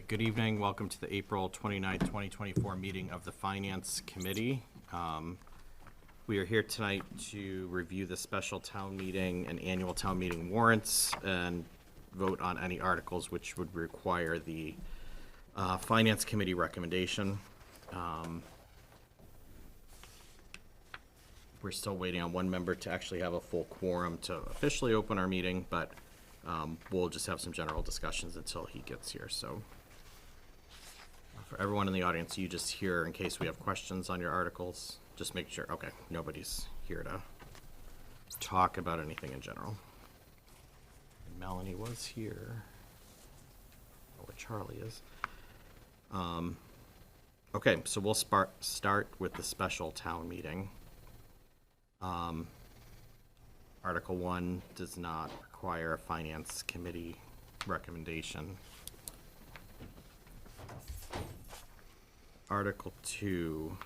good evening. Welcome to the April 29th, 2024 meeting of the Finance Committee. We are here tonight to review the special town meeting and annual town meeting warrants and vote on any articles which would require the Finance Committee recommendation. We're still waiting on one member to actually have a full quorum to officially open our meeting, but we'll just have some general discussions until he gets here. So for everyone in the audience, you just hear in case we have questions on your articles. Just make sure, okay, nobody's here to talk about anything in general. Melanie was here. Oh, where Charlie is. Okay, so we'll start with the special town meeting. Article 1 does not require a Finance Committee recommendation. Article 2,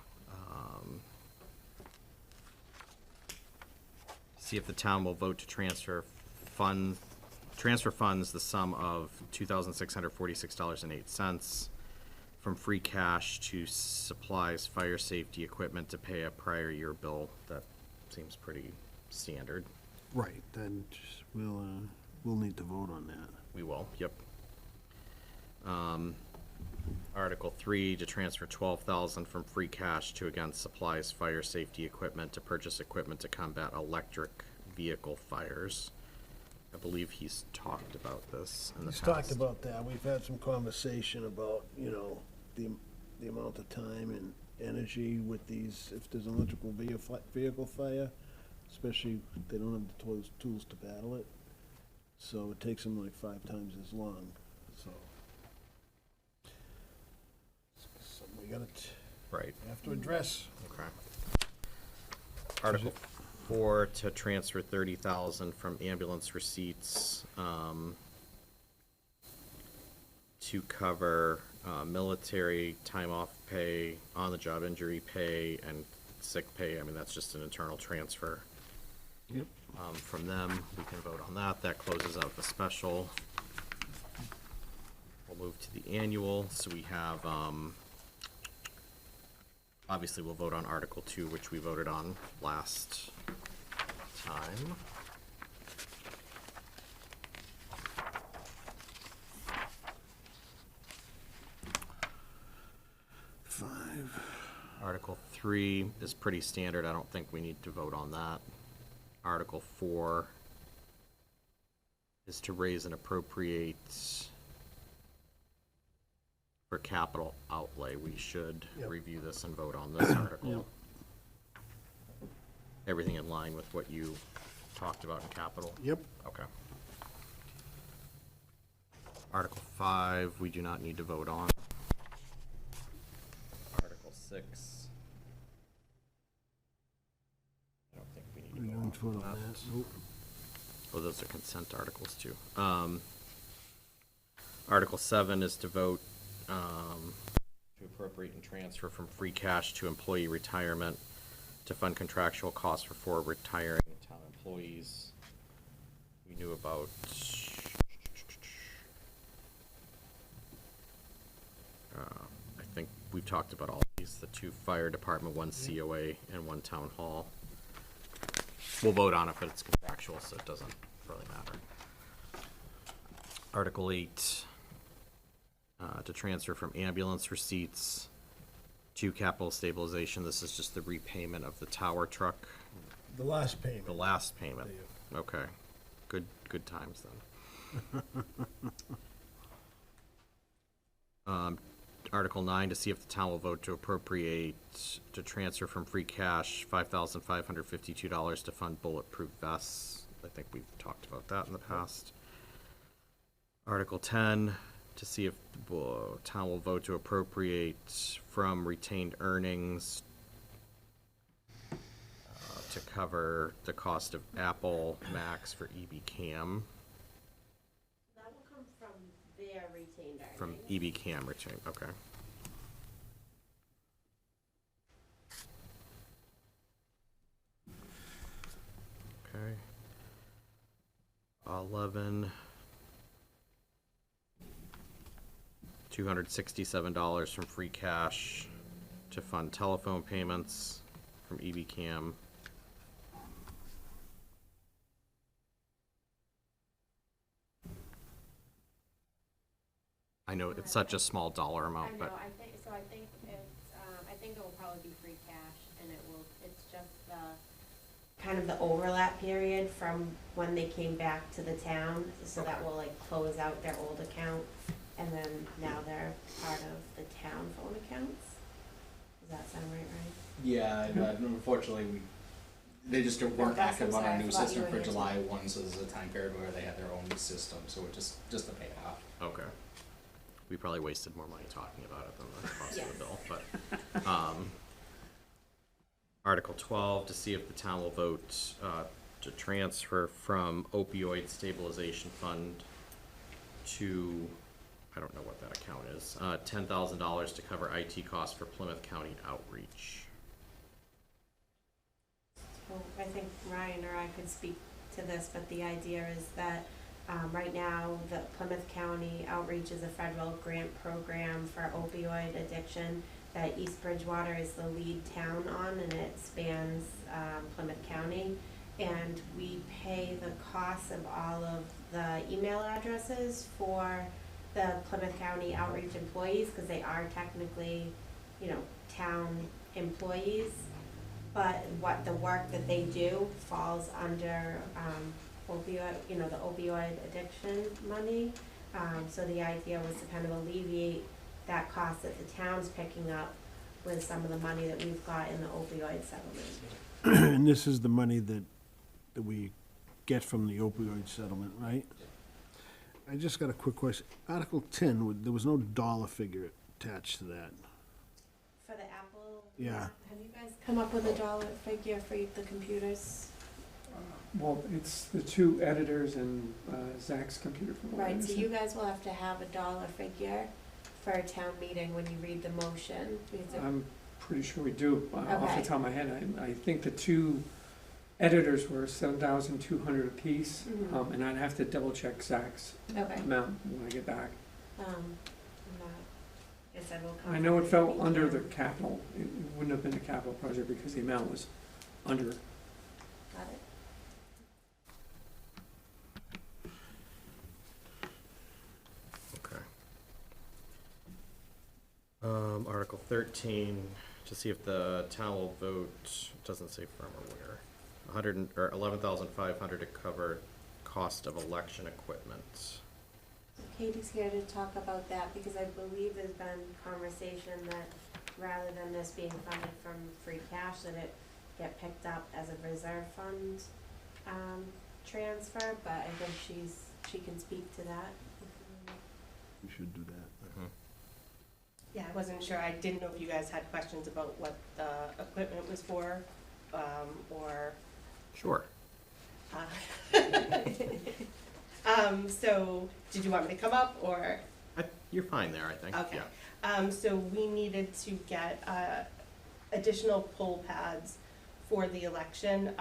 see if the town will vote to transfer funds the sum of $2,646.08 from free cash to supplies, fire safety equipment to pay a prior year bill. That seems pretty standard. Right, then just we'll need to vote on that. We will, yep. Article 3, to transfer $12,000 from free cash to, again, supplies, fire safety equipment to purchase equipment to combat electric vehicle fires. I believe he's talked about this in the past. He's talked about that. We've had some conversation about, you know, the amount of time and energy with these, if there's an electrical vehicle fire, especially if they don't have the tools to battle it. So it takes them like 5 times as long, so. We gotta Right. have to address. Okay. Article 4, to transfer $30,000 from ambulance receipts to cover military time off pay, on-the-job injury pay, and sick pay. I mean, that's just an internal transfer. Yep. From them. We can vote on that. That closes out the special. We'll move to the annual. So we have, obviously we'll vote on Article 2, which we voted on last time. Article 3 is pretty standard. I don't think we need to vote on that. Article 4 is to raise and appropriate for capital outlay. We should review this and vote on this article. Everything in line with what you talked about in capital? Yep. Okay. Article 5, we do not need to vote on. Article 6. I don't think we need to vote on that. Nope. Oh, those are consent articles too. Article 7 is to vote to appropriate and transfer from free cash to employee retirement to fund contractual costs for retiring town employees. We knew about I think we've talked about all these, the 2 fire department, 1 COA, and 1 town hall. We'll vote on it, but it's contractual, so it doesn't really matter. Article 8, to transfer from ambulance receipts to capital stabilization. This is just the repayment of the tower truck. The last payment. The last payment. Okay. Good times then. Article 9, to see if the town will vote to appropriate to transfer from free cash $5,552 to fund bulletproof vests. I think we've talked about that in the past. Article 10, to see if the town will vote to appropriate from retained earnings to cover the cost of Apple Macs for EBCAM. That will come from their retained earnings. From EBCAM retained, okay. Okay. 11, to $267 from free cash to fund telephone payments from EBCAM. I know it's such a small dollar I amount, know, but I think it's, I think it will probably be free cash, and it's just the, kind of the overlap period from when they came back to the town, so that Okay. will like close out their old account, and then now they're part of the town phone accounts. Does that sound right? Yeah, but unfortunately, they just weren't Gus, active I'm on our sorry, I new forgot you system were for here too. July 1, so there's a time period where they had their own system, so it just to pay it off. okay. We probably wasted more money talking about it than the cost of Yes. the bill, but, Article 12, to see if the town will vote, to transfer from opioid stabilization fund to, I don't know what that account is, $10,000 to cover IT costs for Plymouth County outreach. Well, I think Ryan or I could speak to this, but the idea is that right now, the Plymouth County Outreach is a federal grant program for opioid addiction that East Bridgewater is the lead town on, and it spans Plymouth County. And we pay the cost of all of the email addresses for the Plymouth County Outreach employees, because they are technically, town employees. But what the work that they do falls under opioid, the opioid addiction money. So the idea was to kind of alleviate that cost that the town's picking up with some of the money that we've got in the opioid settlement. And this is the money that we get from the opioid settlement, right? I just got a quick question. Article 10, there was no dollar figure attached to that. For the Apple? Yeah. Have you guys come up with a dollar figure for the computers? Well, it's the two editors and Zach's computer from what I Right, so you understand. guys will have to have a dollar figure for a town meeting when you read the motion, because it I'm pretty sure we do, off Okay. the top of my head. I think the two editors were 7,200 apiece, Mhm. and I'd have to double check Zach's Okay. amount when I get back. I'm not, I said we'll come. I know it from fell under EBCAM. the capital, it wouldn't have been a capital project because the amount was under. Got it. Okay. Article 13, to see if the town will vote, it doesn't say from or where, 11,500 to cover cost of election equipment. Katie's here to talk about that, because I believe there's been conversation that rather than this being funded from free cash, that it get picked up as a reserve fund, transfer, but I think she can speak to that. We should do that. Yeah, I wasn't sure, I didn't know if you guys had questions about what the equipment was for, or, Sure. so, did you want me to come up, or? You're fine there, I think. Okay. Yeah. So we needed to get, additional poll pads for the election.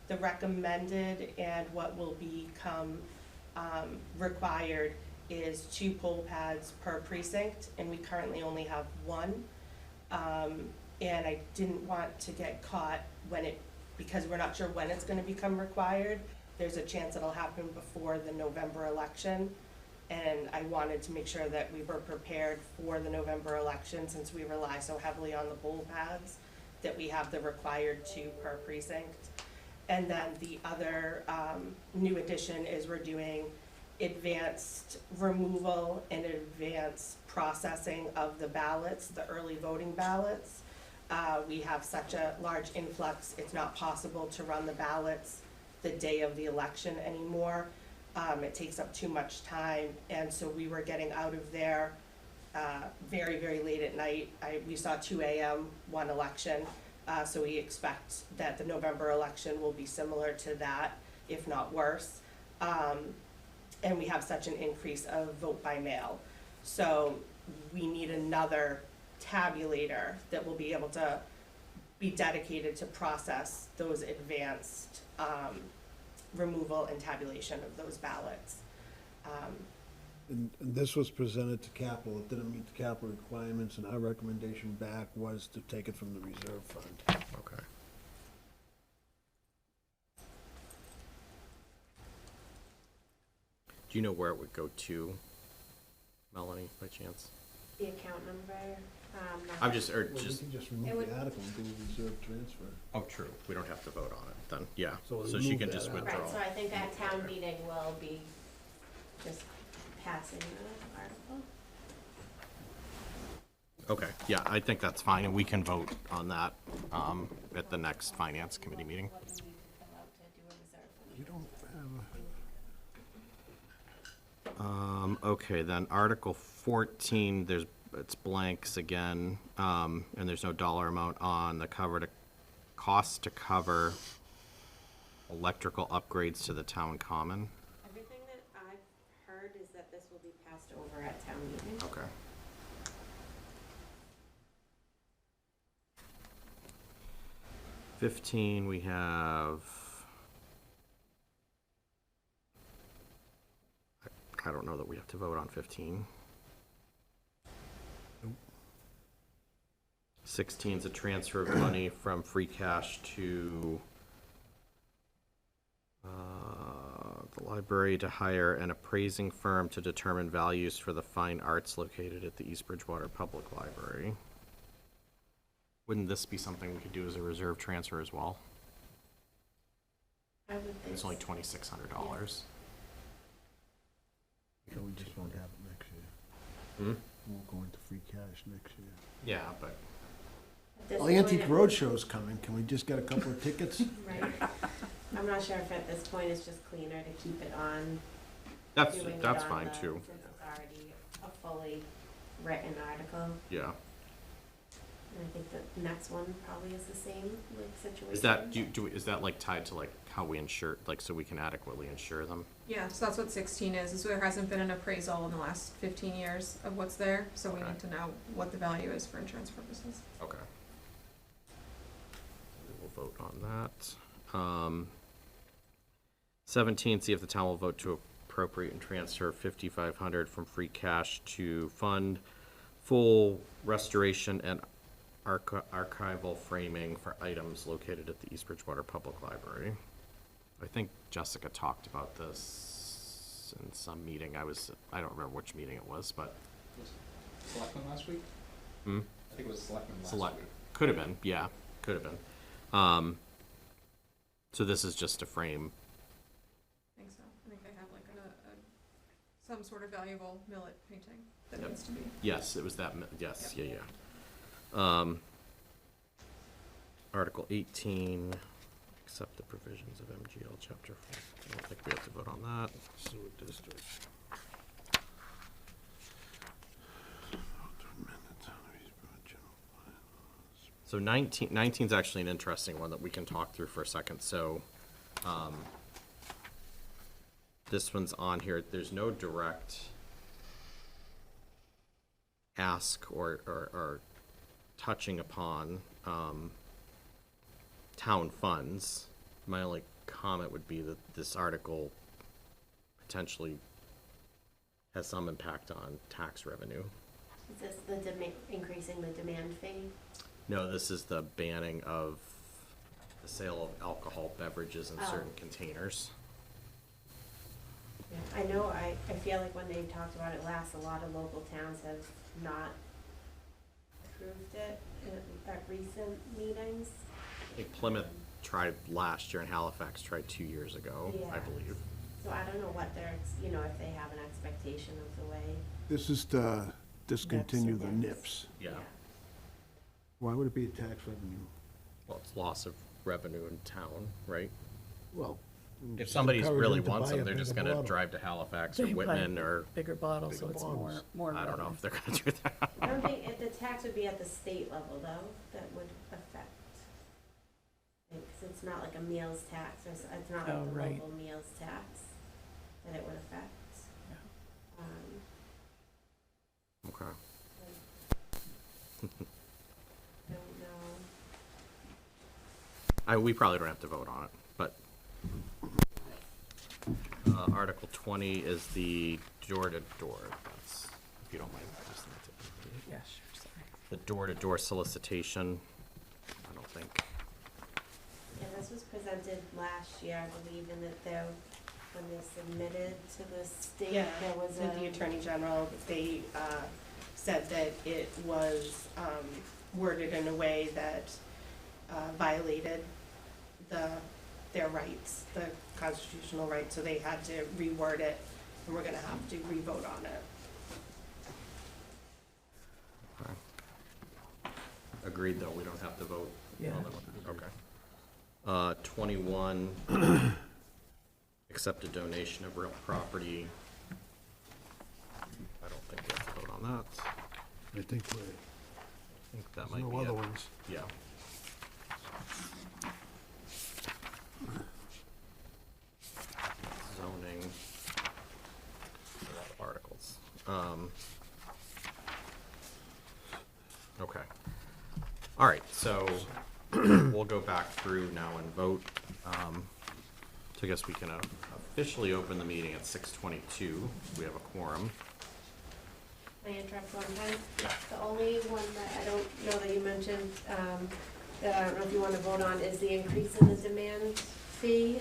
The recommended and what will become, required is 2 poll pads per precinct, and we currently only have 1. And I didn't want to get caught because we're not sure when it's gonna become required. There's a chance it'll happen before the November election. And I wanted to make sure that we were prepared for the November election, since we rely so heavily on the poll pads, that we have the required 2 per precinct. And then the other new addition is we're doing advanced removal and advanced processing of the ballots, the early voting ballots. We have such a large influx, it's not possible to run the ballots the day of the election anymore. It takes up too much time, and so we were getting out of there very, very late at night. We saw 2 a.m. one election, so we expect that the November election will be similar to that, if not worse. And we have such an increase of vote by mail. So we need another tabulator that will be able to be dedicated to process those advanced removal and tabulation of those ballots. And this was presented to capital, it didn't meet the capital requirements, and our recommendation back was to take it from the reserve fund. Okay. Do you know where it would go to, Melanie, by chance? The account number, I'm just, or Well, we just, can just It remove would- the article and do a reserve transfer. oh, true, we don't have to vote on it then, yeah. So we'll So she move can that just out. withdraw. right, so I think at town meeting will be just passing the article. Okay, yeah, I think that's fine, and we can vote on that, at the next finance committee meeting. What do we need to fill out to do a reserve fund? You don't have Okay, then Article 14, it's blanks again, and there's no dollar amount on the cost to cover electrical upgrades to the town common. Everything that I've heard is that this will be passed over at town meeting. Okay. $15, we have. I don't know that we have to vote on 15. 16 is a transfer of money from free cash to the library to hire an appraising firm to determine values for the fine arts located at the East Bridgewater Public Library. Wouldn't this be something we could do as a reserve transfer as well? I would think. It's only so. $2,600. So we just won't have it next year. Hmm? We'll go into free cash next year. Yeah, but At this Well, the point, Antique it- Roadshow's coming, can we just get a couple of tickets? Right. I'm not sure if at this point it's just cleaner to keep it on, that's doing it that's on fine the- too. since it's already a fully written article. Yeah. And I think the next one probably is the same, like, situation. Is that is that like tied to like how we insure, like so we can adequately insure them? Yeah, so that's what 16 is there hasn't been an appraisal in the last 15 years of what's there, so we Okay. need to know what the value is for insurance purposes. Okay. We'll vote on that. 17, see if the town will vote to appropriate and transfer $5,500 from free cash to fund full restoration and archival framing for items located at the East Bridgewater Public Library. I think Jessica talked about this in some meeting. I don't remember which meeting it was, but Was it Selectmen last week? Hmm? I think it was Selectmen last Select, week. could have been, yeah, could have been. So this is just a frame. I think so. I think they have like some sort of valuable millet painting that Yep. needs to be. Yes, it was that, yes, yeah, yeah. Article 18, accept the provisions of MGL Chapter 4. I don't think we have to vote on that. Sewer district. So 19 is actually an interesting one that we can talk through for a second. So, this one's on here. There's no direct ask or touching upon town funds. My only comment would be that this article potentially has some impact on tax revenue. Is this the increasing the demand fee? No, this is the banning of the sale of alcohol beverages in Oh. certain containers. Yeah, I know, I feel like when they talked about it last, a lot of local towns have not approved it at recent meetings. I think Plymouth tried last year and Halifax tried 2 years ago, I Yeah. believe. So I don't know what their, if they have an expectation of the way. This is to discontinue the Nips. NIPS. Yeah. Why would it be a tax revenue? Well, it's loss of revenue in town, right? Well. If just somebody encourage really them to wants buy them, a they're just bigger gonna bottle. drive to Halifax or They buy Whitman or, bigger bottles, so Bigger it's bottles. more I don't know revenue. if they're gonna do that. I don't think, the tax would be at the state level though, that would affect. Because it's not like a meals tax, or it's not Oh, like the right. local meals tax that it would affect. Yeah. Okay. Don't know. We probably don't have to vote on it, but Article 20 is the door-to-door, that's, if you don't mind. just let me take Yeah, sure, sorry. The door-to-door solicitation, I don't think, Yeah, this was presented last year, I believe, in that there, when they submitted to the state, Yeah, there was with the a, Attorney General, they said that it was worded in a way that violated their rights, the constitutional rights, so they had to reword it, and we're gonna have to re-vote on it. agreed though, we don't have to vote. Yeah. on the- Okay. 21, accept a donation of real property. I don't think we have to vote on that. I think I think that might there's be no it. other ones. Yeah. Zoning. A lot of articles. Okay. All right, so we'll go back through now and vote. So I guess we can officially open the meeting at 6:22. We have a quorum. I interrupt one time. The only one that I don't know that you mentioned, that I don't know if you wanna vote on, is the increase in the demand fee.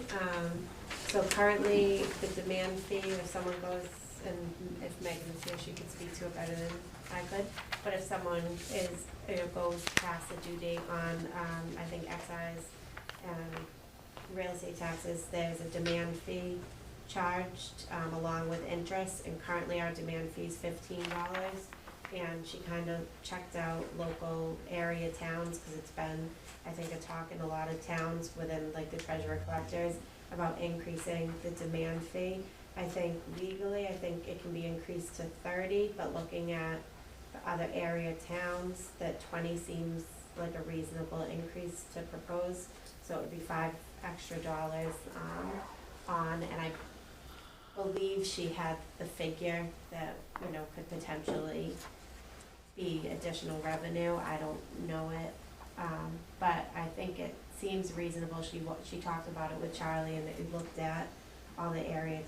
So currently, the demand fee, if someone goes, and if Megan is here, she could speak to it better than I could, but if someone is, goes past the due date on, I think excise and real estate taxes, there's a demand fee charged, along with interest, and currently our demand fee is $15. And she kind of checked out local area towns, cause it's been, I think, a talk in a lot of towns within like the treasurer collectors about increasing the demand fee. I think legally, I think it can be increased to 30, but looking at the other area towns, that 20 seems like a reasonable increase to propose. So it would be $5 extra, on, and I believe she had the figure that, could potentially be additional revenue. I don't know it, but I think it seems reasonable. She talked about it with Charlie, and it looked at all the area,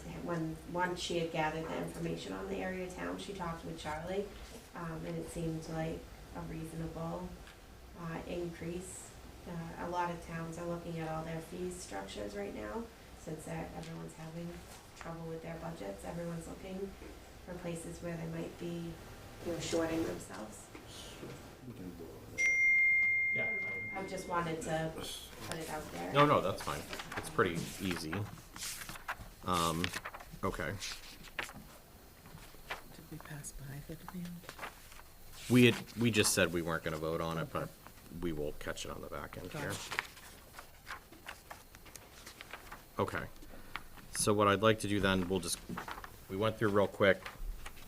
once she had gathered the information on the area town, she talked with Charlie, and it seemed like a reasonable, increase. A lot of towns are looking at all their fee structures right now, since everyone's having trouble with their budgets. Everyone's looking for places where they might be, shorting themselves. Yeah. I just wanted to put it out there. No, that's fine. It's pretty easy. Okay. Did we pass by the demand? We just said we weren't gonna vote on it, but we will catch it on the back end here. Okay. So what I'd like to do then, we went through real quick.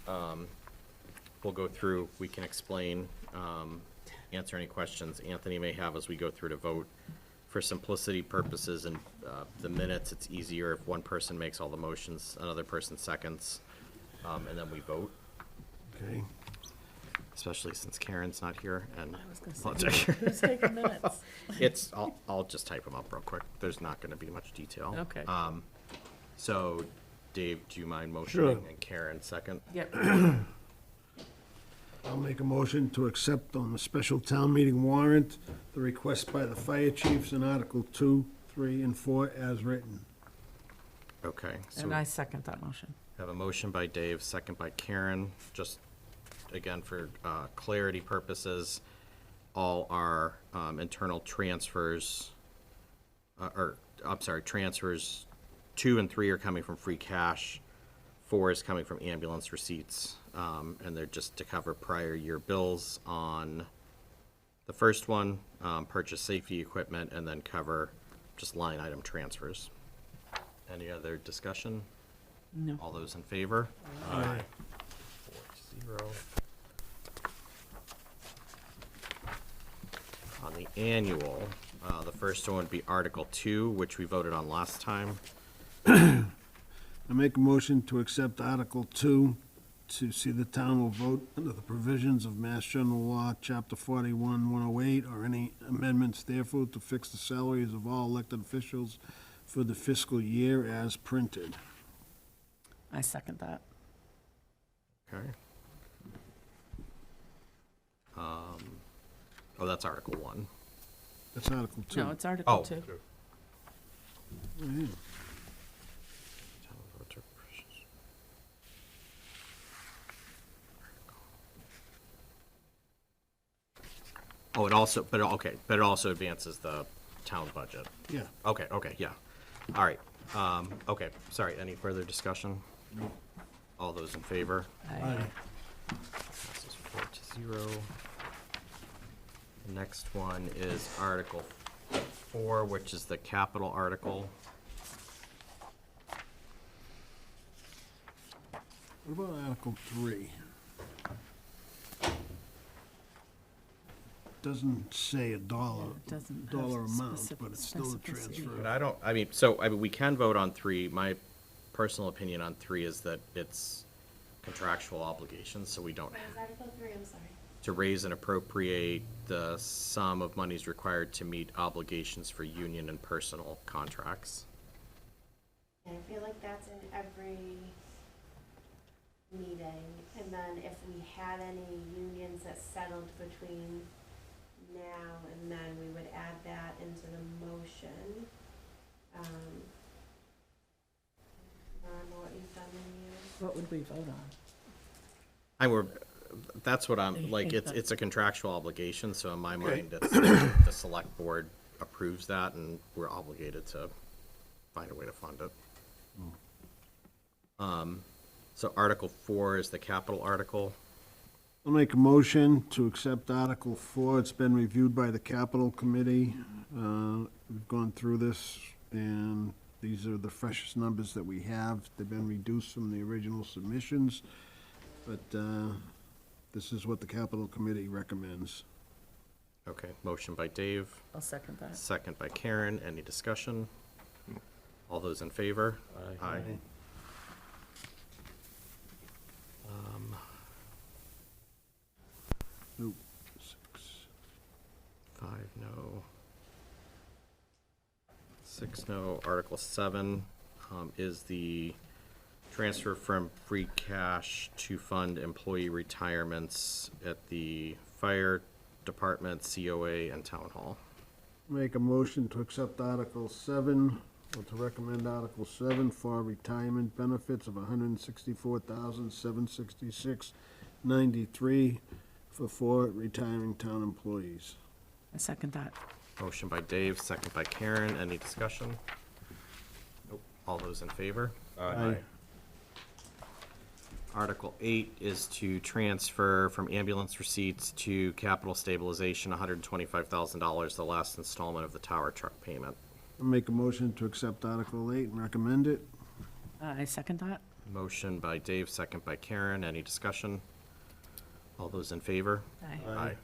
We'll go through, we can explain, answer any questions Anthony may have as we go through to vote. For simplicity purposes and the minutes, it's easier if one person makes all the motions, another person seconds, and then we vote, Okay. especially since Karen's not here and I was gonna say, I'll check. who's taking minutes? I'll just type them up real quick. There's not gonna be much detail. Okay. So Dave, do you mind motioning? Sure. And Karen second? Yep, I'll make a motion to accept on the special town meeting warrant the request by the fire chiefs in Article 2, 3, and 4 as written. Okay, so and I second that motion. have a motion by Dave, second by Karen. Just, again, for clarity purposes, all our internal transfers, transfers 2 and 3 are coming from free cash. 4 is coming from ambulance receipts, and they're just to cover prior year bills on the first one, purchase safety equipment, and then cover just line item transfers. Any other discussion? No. All those in favor? Aye. 4-0. On the annual, the first one would be Article 2, which we voted on last time. I make a motion to accept Article 2, to see the town will vote under the provisions of Mass General Law, Chapter 41, 108, or any amendments therefore to fix the salaries of all elected officials for the fiscal year as printed. I second that. Okay. Oh, that's Article 1. That's Article 2. No, it's Article Oh. 2. Yeah. Oh, it also, but, okay, but it also advances the town budget. Yeah. Okay, yeah. All right, okay, sorry, any further discussion? All those in favor? Aye. Passes 4-0. The next one is Article 4, which is the capital article. What about Article 3? Doesn't say a dollar, It doesn't have dollar amount, specific but it's still a specificity. But transfer. I mean, we can vote on 3. My personal opinion on 3 is that it's contractual obligations, so we don't What is Article 3? I'm sorry. to raise and appropriate the sum of monies required to meet obligations for union and personal contracts. And I feel like that's in every meeting, and then if we had any unions that settled between now and then, we would add that into the motion. Remember what you've done in years? What would we vote on? That's what I I'm, like, hate it's, that. it's a contractual obligation, so in my Okay. mind, it's, the select board approves that, and we're obligated to find a way to fund it. So Article 4 is the capital article. I'll make a motion to accept Article 4. It's been reviewed by the Capital Committee. We've gone through this, and these are the freshest numbers that we have. They've been reduced from the original submissions, but this is what the Capital Committee recommends. Okay, motion by Dave, I'll second that. second by Karen. Any discussion? All those in favor? Aye. Nope. 6. 5 no. 6 no. Article 7 is the transfer from free cash to fund employee retirements at the fire department, COA, and town hall. Make a motion to accept Article 7, or to recommend Article 7 for retirement benefits of $164,766.93 for 4 retiring town employees. I second that. Motion by Dave, second by Karen. Any discussion? Nope. All those in favor? Aye. Article 8 is to transfer from ambulance receipts to capital stabilization, $125,000, the last installment of the tower truck payment. I'll make a motion to accept Article 8 and recommend it. I second that. Motion by Dave, second by Karen. Any discussion? All those in favor? Aye. Aye.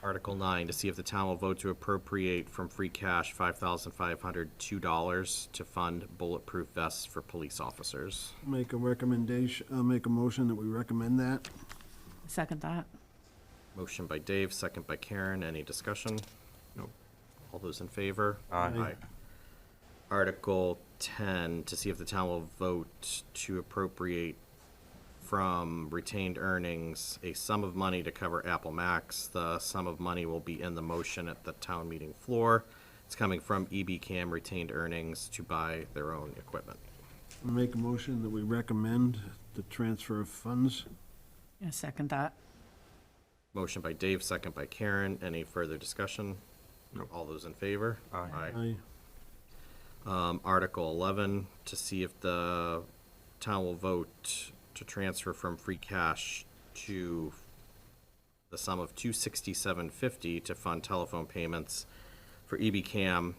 Article 9, to see if the town will vote to appropriate from free cash $5,502 to fund bulletproof vests for police officers. Make a recommendation, make a motion that we recommend that. I second that. Motion by Dave, second by Karen. Any discussion? Nope. All those in favor? Aye. Article 10, to see if the town will vote to appropriate from retained earnings a sum of money to cover Apple Macs. The sum of money will be in the motion at the town meeting floor. It's coming from EBCAM retained earnings to buy their own equipment. I'll make a motion that we recommend the transfer of funds. I second that. Motion by Dave, second by Karen. Any further discussion? All those in favor? Aye. Article 11, to see if the town will vote to transfer from free cash to the sum of $267.50 to fund telephone payments for EBCAM.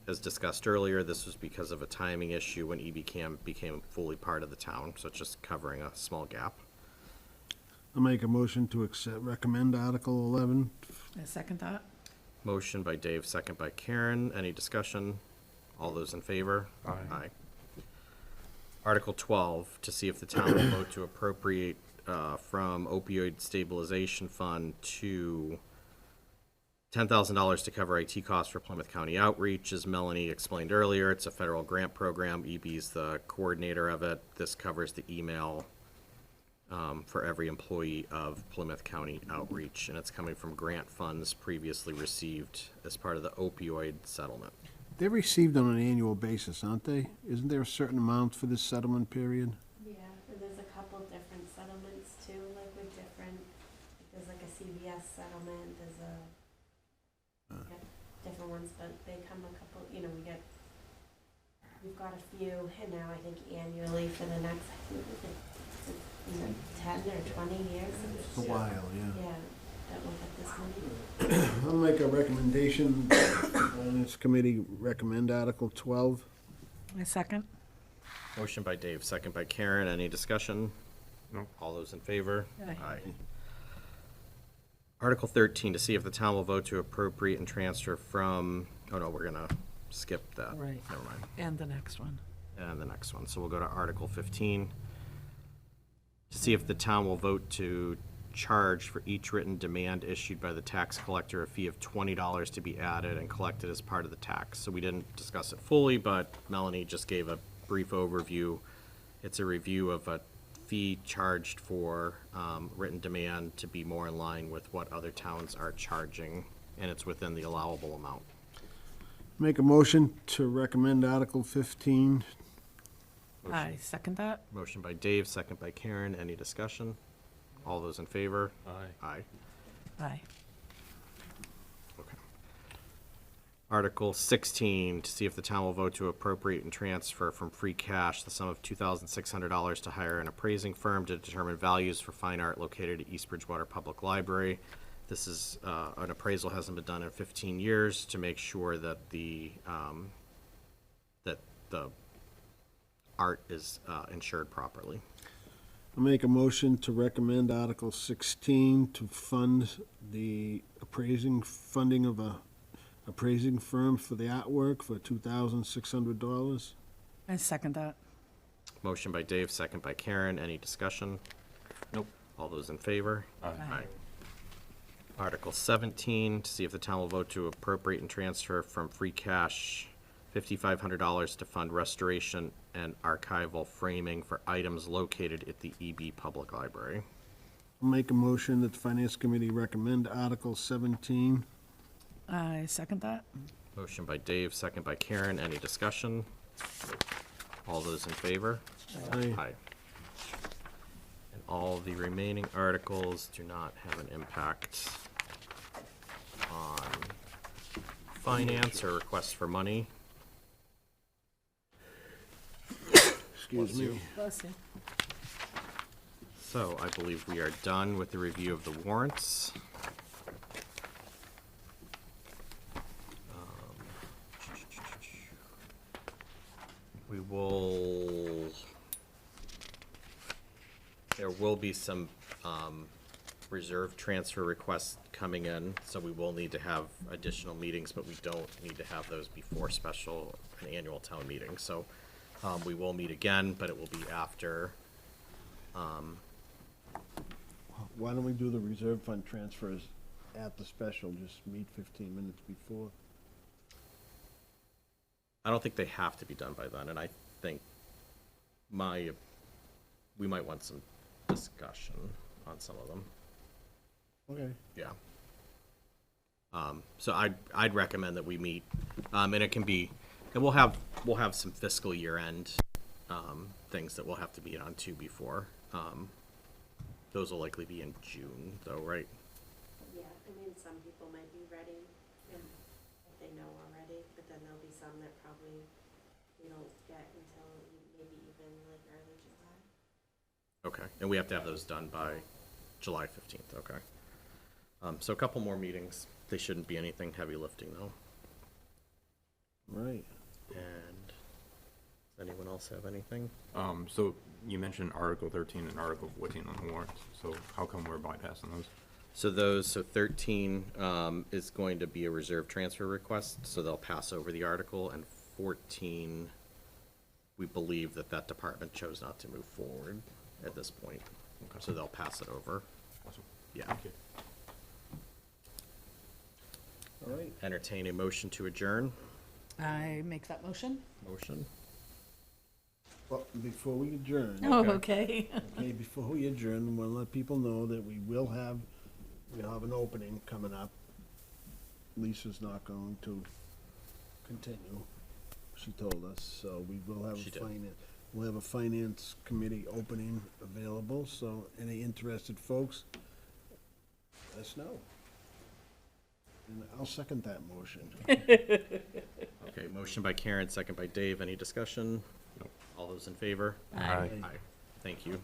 As discussed earlier, this was because of a timing issue when EBCAM became fully part of the town, so it's just covering a small gap. I'll make a motion to accept, recommend Article 11. I second that. Motion by Dave, second by Karen. Any discussion? All those in favor? Aye. Article 12, to see if the town will vote to appropriate from opioid stabilization fund to $10,000 to cover IT costs for Plymouth County outreach. As Melanie explained earlier, it's a federal grant program. EB's the coordinator of it. This covers the email for every employee of Plymouth County Outreach, and it's coming from grant funds previously received as part of the opioid settlement. They're received on an annual basis, aren't they? Isn't there a certain amount for this settlement period? Yeah, and there's a couple different settlements too, like with different, there's like a CVS settlement, there's different ones, but they come a couple, we've got a few, and now I think annually for the next, I think it's 10 or 20 years. It's a while, yeah. Yeah, that we'll get this money. I'll make a recommendation, Finance Committee recommend Article 12. I second. Motion by Dave, second by Karen. Any discussion? No. All those in favor? Aye. Article 13, to see if the town will vote to appropriate and transfer from, oh no, we're gonna skip that. Right. Never mind. And the next one. And the next one. So we'll go to Article 15. To see if the town will vote to charge for each written demand issued by the tax collector a fee of $20 to be added and collected as part of the tax. So we didn't discuss it fully, but Melanie just gave a brief overview. It's a review of a fee charged for written demand to be more in line with what other towns are charging, and it's within the allowable amount. Make a motion to recommend Article 15. I second that. Motion by Dave, second by Karen. Any discussion? All those in favor? Aye. Aye. Aye. Okay. Article 16, to see if the town will vote to appropriate and transfer from free cash the sum of $2,600 to hire an appraising firm to determine values for fine art located at East Bridgewater Public Library. This is, an appraisal hasn't been done in 15 years to make sure that the art is insured properly. I'll make a motion to recommend Article 16 to fund the funding of a appraising firm for the artwork for $2,600. I second that. Motion by Dave, second by Karen. Any discussion? Nope. All those in favor? Aye. Article 17, to see if the town will vote to appropriate and transfer from free cash $5,500 to fund restoration and archival framing for items located at the EB Public Library. I'll make a motion that the Finance Committee recommend Article 17. I second that. Motion by Dave, second by Karen. Any discussion? All those in favor? Aye. Aye. And all the remaining articles do not have an impact on finance or requests for money. Excuse me. Bless you. So I believe we are done with the review of the warrants. There will be some reserve transfer requests coming in, so we will need to have additional meetings, but we don't need to have those before an annual town meeting. So we will meet again, but it will be after. Why don't we do the reserve fund transfers at the special, just meet 15 minutes before? I don't think they have to be done by then, and I think we might want some discussion on some of them. Okay. Yeah. So I'd recommend that we meet, and it can be, and we'll have some fiscal year end things that we'll have to meet on too before. Those will likely be in June, though, right? Yeah, some people might be ready, and if they know already, but then there'll be some that probably we don't get until maybe even like early July. Okay, and we have to have those done by July 15th, okay. So a couple more meetings. They shouldn't be anything heavy lifting, though. Right. And does anyone else have anything? So you mentioned Article 13 and Article 14 on the warrants, so how come we're bypassing those? So 13 is going to be a reserve transfer request, so they'll pass over the article, and 14, we believe that department chose not to move forward at this point, Okay. so they'll pass it over. Awesome. Yeah. Thank you. All right. Entertain a motion to adjourn. I make that motion. Motion. Well, before we adjourn. Oh, okay. Okay, before we adjourn, I want to let people know that we'll have an opening coming up. Lisa's not going to continue, she told us, so we will have She a did. we'll have a finance committee opening available, so any interested folks, let us know. And I'll second that motion. Okay, motion by Karen, second by Dave. Any discussion? Nope. All those in favor? Aye. Aye. Thank you.